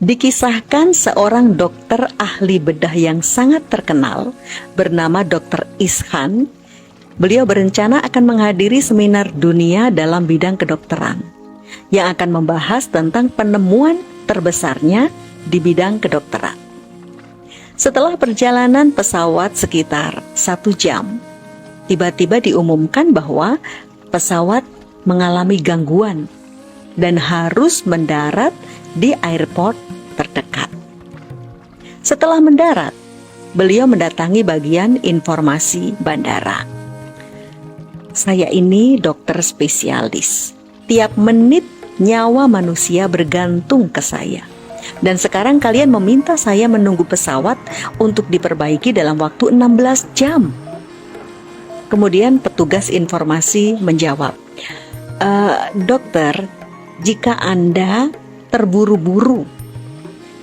Dikisahkan seorang dokter ahli bedah yang sangat terkenal bernama Dr. Ishan. Beliau berencana akan menghadiri seminar dunia dalam bidang kedokteran yang akan membahas tentang penemuan terbesarnya di bidang kedokteran. Setelah perjalanan pesawat sekitar 1 jam, tiba-tiba diumumkan bahwa pesawat mengalami gangguan dan harus mendarat di airport terdekat. Setelah mendarat, beliau mendatangi bagian informasi bandara. Saya ini dokter spesialis. Tiap menit nyawa manusia bergantung ke saya. Dan sekarang kalian meminta saya menunggu pesawat untuk diperbaiki dalam waktu 16 jam. Kemudian petugas informasi menjawab, dokter, jika Anda terburu-buru,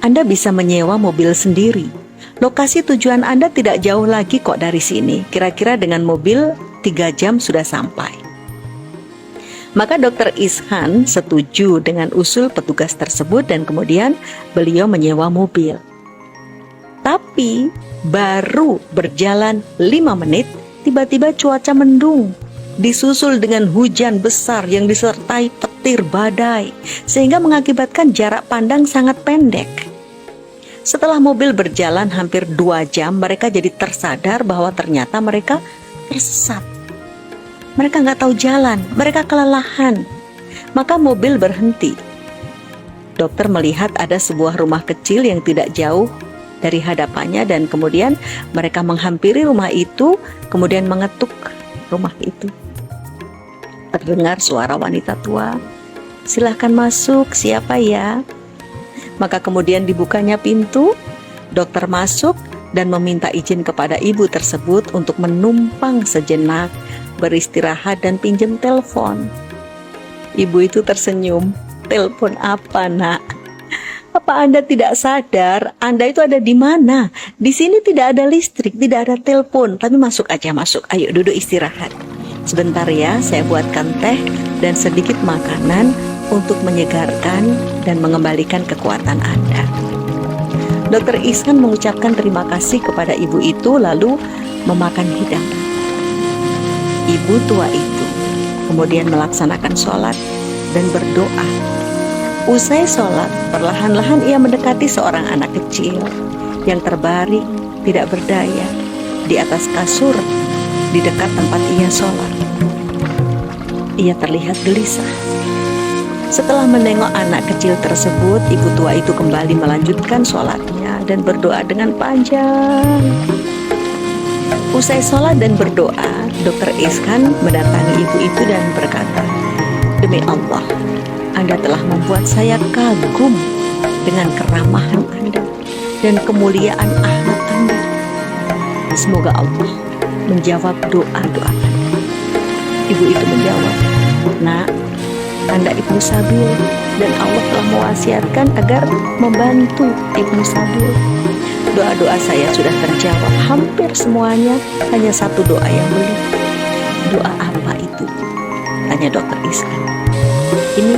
Anda bisa menyewa mobil sendiri. Lokasi tujuan Anda tidak jauh lagi kok dari sini. Kira-kira dengan mobil 3 jam sudah sampai. Maka Dr. Ishan setuju dengan usul petugas tersebut dan kemudian beliau menyewa mobil. Tapi baru berjalan 5 menit, tiba-tiba cuaca mendung, disusul dengan hujan besar yang disertai petir badai, sehingga mengakibatkan jarak pandang sangat pendek. Setelah mobil berjalan hampir 2 jam, mereka jadi tersadar bahwa ternyata mereka tersesat. Mereka nggak tahu jalan, mereka kelelahan. Maka mobil berhenti. Dokter melihat ada sebuah rumah kecil yang tidak jauh dari hadapannya dan kemudian mereka menghampiri rumah itu, kemudian mengetuk rumah itu. Terdengar suara wanita tua, "Silahkan masuk, siapa ya?" Maka kemudian dibukanya pintu, dokter masuk dan meminta izin kepada ibu tersebut untuk menumpang sejenak, beristirahat dan pinjam telepon. Ibu itu tersenyum. "Telepon apa, Nak? Apa Anda tidak sadar Anda itu ada di mana? Di sini tidak ada listrik, tidak ada telepon, tapi masuk aja, masuk. Ayo duduk istirahat. Sebentar ya, saya buatkan teh dan sedikit makanan untuk menyegarkan dan mengembalikan kekuatan Anda." Dr. Ishan mengucapkan terima kasih kepada ibu itu lalu memakan hidangan. Ibu tua itu kemudian melaksanakan sholat dan berdoa. Usai sholat, perlahan-lahan ia mendekati seorang anak kecil yang terbaring tidak berdaya di atas kasur di dekat tempat ia sholat. Ia terlihat gelisah. Setelah menengok anak kecil tersebut, ibu tua itu kembali melanjutkan sholatnya dan berdoa dengan panjang. Usai sholat dan berdoa, Dr. Ishan mendatangi ibu itu dan berkata, "Demi Allah, Anda telah membuat saya kagum dengan keramahan Anda dan kemuliaan akhlak Anda. Semoga Allah menjawab doa-doa Anda." Ibu itu menjawab, "Nak, Anda Ibnu Sabil dan Allah telah mewasiatkan agar membantu Ibnu Sabil. Doa-doa saya sudah terjawab hampir semuanya, hanya satu doa yang belum." "Doa apa itu?" tanya Dr. Ishan. "Ini,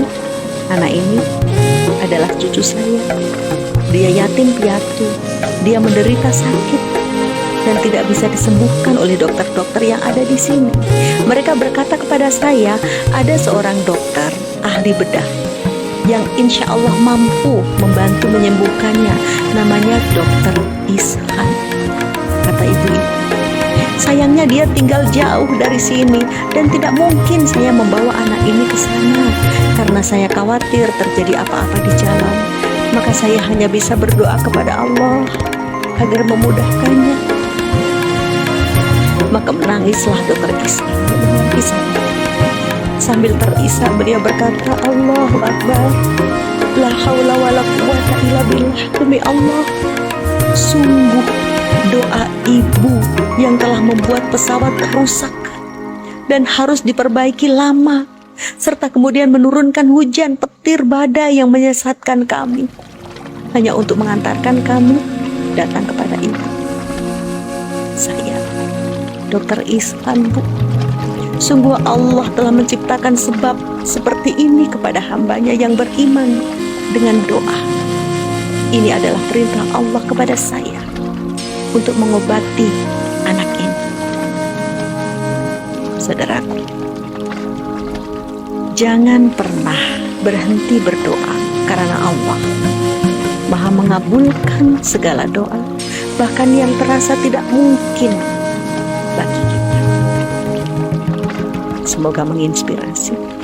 anak ini adalah cucu saya. Dia yatim piatu, dia menderita sakit dan tidak bisa disembuhkan oleh dokter-dokter yang ada di sini. Mereka berkata kepada saya, ada seorang dokter ahli bedah yang insya Allah mampu membantu menyembuhkannya. Namanya Dr. Ishan," kata ibu itu. "Sayangnya dia tinggal jauh dari sini dan tidak mungkin saya membawa anak ini ke sana karena saya khawatir terjadi apa-apa di jalan. Maka saya hanya bisa berdoa kepada Allah agar memudahkannya." Maka menangislah Dr. Ishan. Sambil terisak beliau berkata, "Allahu Akbar, la haula wa la quwata illa billah." Demi Allah, sungguh doa ibu yang telah membuat pesawat rusak dan harus diperbaiki lama, serta kemudian menurunkan hujan petir badai yang menyesatkan kami, hanya untuk mengantarkan kami datang kepada ibu. Saya, Dr. Ishan, Bu. Sungguh Allah telah menciptakan sebab seperti ini kepada hambanya yang beriman dengan doa. Ini adalah perintah Allah kepada saya untuk mengobati anak ini. Saudaraku, jangan pernah berhenti berdoa, karena Allah Maha mengabulkan segala doa, bahkan yang terasa tidak mungkin bagi kita. Semoga menginspirasi.